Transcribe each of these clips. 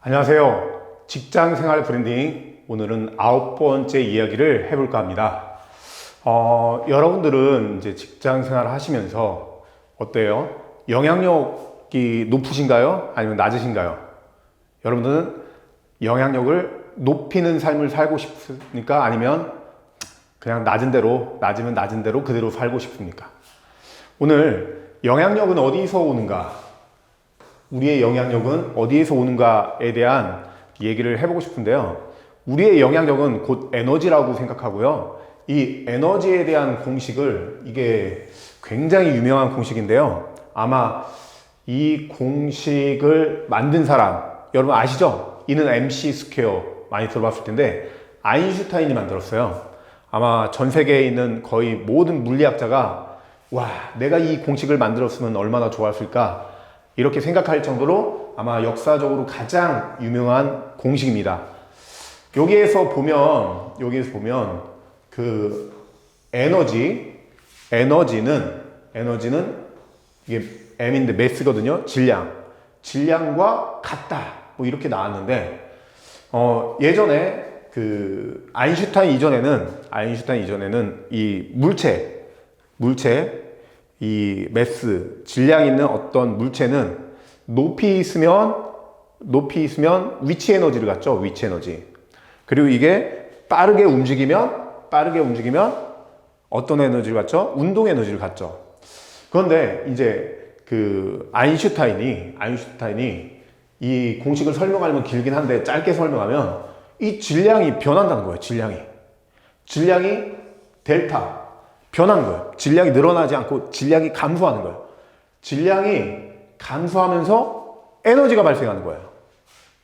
안녕하세요. 직장생활 브랜딩 오늘은 9번째 이야기를 해볼까 합니다. 여러분들은 이제 직장생활 하시면서 어때요? 영향력이 높으신가요? 아니면 낮으신가요? 여러분들은 영향력을 높이는 삶을 살고 싶습니까? 아니면 그냥 낮으면 낮은 대로 그대로 살고 싶습니까? 오늘 영향력은 어디서 오는가? 우리의 영향력은 어디에서 오는가에 대한 얘기를 해보고 싶은데요. 우리의 영향력은 곧 에너지라고 생각하고요. 이 에너지에 대한 공식을, 이게 굉장히 유명한 공식인데요. 아마 이 공식을 만든 사람, 여러분 아시죠? 이는 MC 스퀘어 많이 들어봤을 텐데 아인슈타인이 만들었어요. 아마 전 세계에 있는 거의 모든 물리학자가 와, 내가 이 공식을 만들었으면 얼마나 좋았을까? 이렇게 생각할 정도로 아마 역사적으로 가장 유명한 공식입니다. 여기에서 보면 그 에너지는 이게 M인데 매스거든요. 질량과 같다. 뭐 이렇게 나왔는데 예전에 그 아인슈타인 이전에는 이 물체 이 매스, 질량 있는 어떤 물체는 높이 있으면 위치 에너지를 갖죠. 위치 에너지. 그리고 이게 빠르게 움직이면 어떤 에너지를 갖죠? 운동 에너지를 갖죠. 그런데 이제 그 아인슈타인이 이 공식을 설명하려면 길긴 한데 짧게 설명하면 이 질량이 변한다는 거예요. 질량이 델타 변하는 거예요. 질량이 늘어나지 않고 질량이 감소하는 거예요. 질량이 감소하면서 에너지가 발생하는 거예요.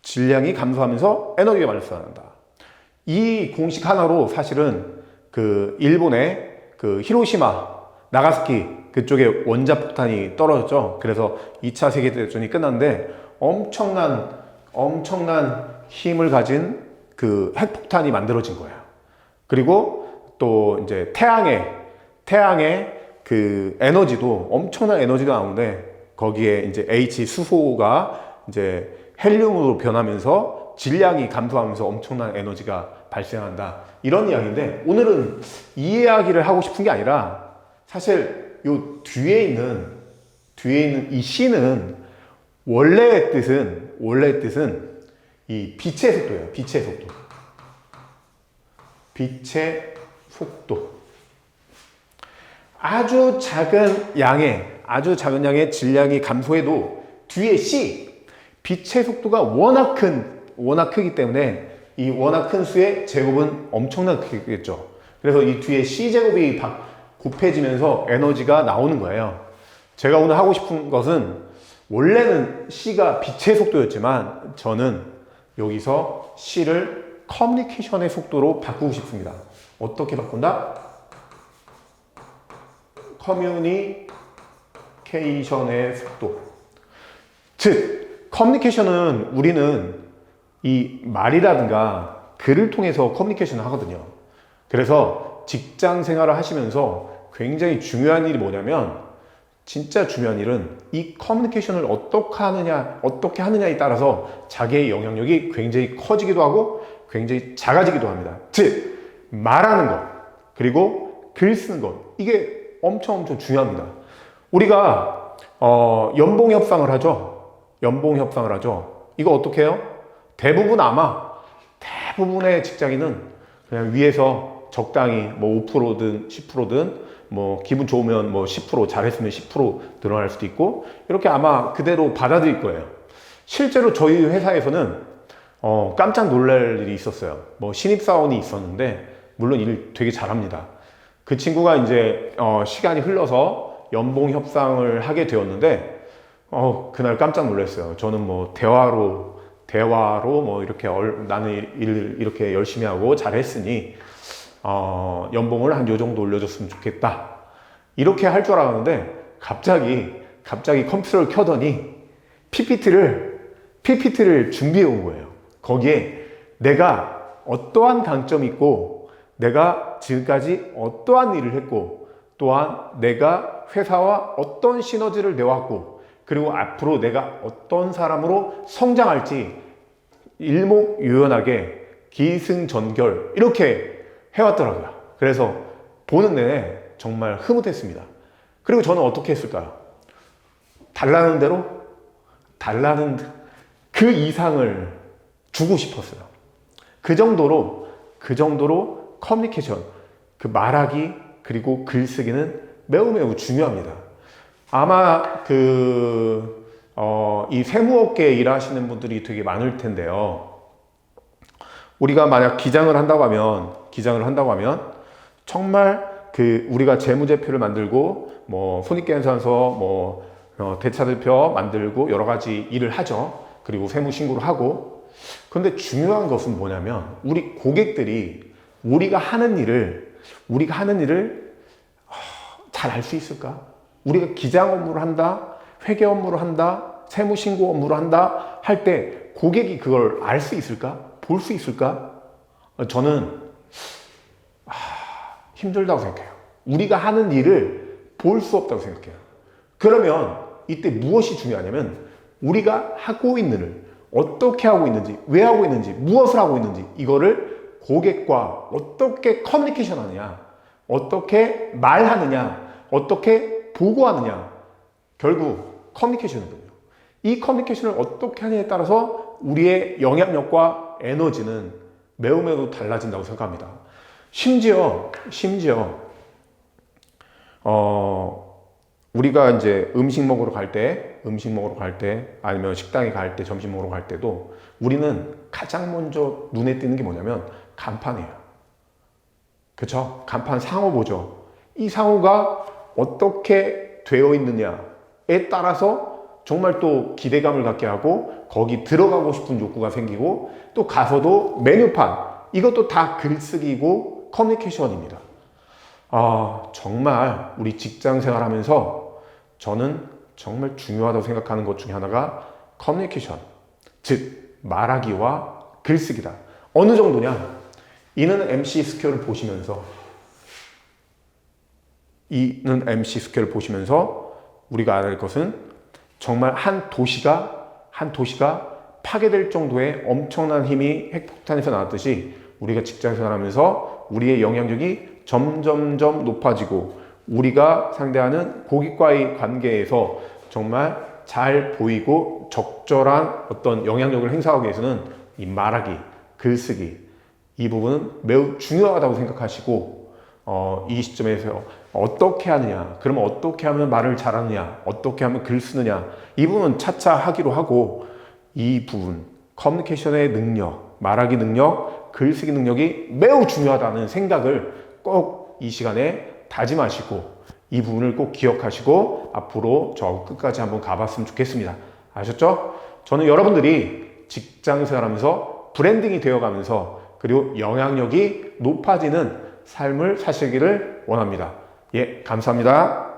질량이 감소하면서 에너지가 발생한다. 이 공식 하나로 사실은 그 일본의 그 히로시마, 나가사키 그쪽에 원자폭탄이 떨어졌죠. 그래서 2차 세계대전이 끝났는데 엄청난 힘을 가진 그 핵폭탄이 만들어진 거예요. 그리고 또 이제 태양의 그 에너지도 엄청난 에너지가 나오는데 거기에 이제 H 수소가 이제 헬륨으로 변하면서 질량이 감소하면서 엄청난 에너지가 발생한다. 이런 이야기인데 오늘은 이 이야기를 하고 싶은 게 아니라 사실 요 뒤에 있는 이 C는 원래의 뜻은 이 빛의 속도예요. 빛의 속도. 아주 작은 양의 질량이 감소해도 뒤에 C, 빛의 속도가 워낙 크기 때문에 이 워낙 큰 수의 제곱은 엄청나게 크겠죠. 그래서 이 뒤에 C제곱이 곱해지면서 에너지가 나오는 거예요. 제가 오늘 하고 싶은 것은 원래는 C가 빛의 속도였지만 저는 여기서 C를 커뮤니케이션의 속도로 바꾸고 싶습니다. 어떻게 바꾼다? 커뮤니케이션의 속도. 즉, 커뮤니케이션은 우리는 이 말이라든가 글을 통해서 커뮤니케이션을 하거든요. 그래서 직장 생활을 하시면서 굉장히 중요한 일이 뭐냐면, 진짜 중요한 일은 이 커뮤니케이션을 어떻게 하느냐에 따라서 자기의 영향력이 굉장히 커지기도 하고 굉장히 작아지기도 합니다. 즉, 말하는 것, 그리고 글 쓰는 것. 이게 엄청 중요합니다. 우리가 연봉 협상을 하죠. 이거 어떻게 해요? 대부분의 직장인은 그냥 위에서 적당히 뭐 5%든 10%든 뭐 기분 좋으면 뭐 10% 잘했으면 10% 늘어날 수도 있고 이렇게 아마 그대로 받아들일 거예요. 실제로 저희 회사에서는 깜짝 놀랄 일이 있었어요. 뭐 신입사원이 있었는데 물론 일 되게 잘합니다. 그 친구가 이제 시간이 흘러서 연봉 협상을 하게 되었는데 그날 깜짝 놀랐어요. 저는 뭐 대화로 뭐 이렇게 나는 일을 이렇게 열심히 하고 잘했으니 연봉을 한 요 정도 올려줬으면 좋겠다. 이렇게 할 줄 알았는데 갑자기 컴퓨터를 켜더니 PPT를 준비해 온 거예요. 거기에 내가 어떠한 강점이 있고 내가 지금까지 어떠한 일을 했고 또한 내가 회사와 어떤 시너지를 내왔고 그리고 앞으로 내가 어떤 사람으로 성장할지 일목요연하게 기승전결 이렇게 해왔더라고요. 그래서 보는 내내 정말 흐뭇했습니다. 그리고 저는 어떻게 했을까요? 달라는 대로 달라는 그 이상을 주고 싶었어요. 그 정도로 커뮤니케이션, 그 말하기 그리고 글쓰기는 매우 중요합니다. 아마 이 세무업계에 일하시는 분들이 되게 많을 텐데요. 우리가 만약 기장을 한다고 하면 정말 우리가 재무제표를 만들고 뭐 손익계산서 대차대표 만들고 여러 가지 일을 하죠. 그리고 세무신고를 하고. 그런데 중요한 것은 뭐냐면 우리 고객들이 우리가 하는 일을 잘 알 수 있을까? 우리가 기장 업무를 한다, 회계 업무를 한다, 세무신고 업무를 한다 할 때 고객이 그걸 알 수 있을까? 볼 수 있을까? 저는 힘들다고 생각해요. 우리가 하는 일을 볼 수 없다고 생각해요. 그러면 이때 무엇이 중요하냐면 우리가 하고 있는 일을 어떻게 하고 있는지, 왜 하고 있는지, 무엇을 하고 있는지 이거를 고객과 어떻게 커뮤니케이션 하느냐, 어떻게 말하느냐, 어떻게 보고하느냐, 결국 커뮤니케이션이거든요. 이 커뮤니케이션을 어떻게 하느냐에 따라서 우리의 영향력과 에너지는 매우 달라진다고 생각합니다. 심지어 우리가 이제 음식 먹으러 갈 때 아니면 식당에 갈 때, 점심 먹으러 갈 때도 우리는 가장 먼저 눈에 띄는 게 뭐냐면 간판이에요. 그렇죠? 간판 상호 보죠. 이 상호가 어떻게 되어 있느냐에 따라서 정말 또 기대감을 갖게 하고 거기 들어가고 싶은 욕구가 생기고 또 가서도 메뉴판 이것도 다 글쓰기고 커뮤니케이션입니다. 정말 우리 직장 생활하면서 저는 정말 중요하다고 생각하는 것 중에 하나가 커뮤니케이션, 즉 말하기와 글쓰기다. 어느 정도냐? 이는 MC 스퀘어를 보시면서 우리가 알아야 할 것은 정말 한 도시가 파괴될 정도의 엄청난 힘이 핵폭탄에서 나왔듯이 우리가 직장 생활하면서 우리의 영향력이 점점점 높아지고 우리가 상대하는 고객과의 관계에서 정말 잘 보이고 적절한 어떤 영향력을 행사하기 위해서는 이 말하기, 글쓰기 이 부분은 매우 중요하다고 생각하시고 이 시점에서 어떻게 하느냐, 그러면 어떻게 하면 말을 잘하느냐, 어떻게 하면 글 쓰느냐 이 부분은 차차 하기로 하고 이 부분 커뮤니케이션의 능력, 말하기 능력, 글쓰기 능력이 매우 중요하다는 생각을 꼭 이 시간에 다짐하시고 이 부분을 꼭 기억하시고 앞으로 저 끝까지 한번 가봤으면 좋겠습니다. 아셨죠? 저는 여러분들이 직장 생활하면서 브랜딩이 되어가면서 그리고 영향력이 높아지는 삶을 사시기를 원합니다. 예, 감사합니다.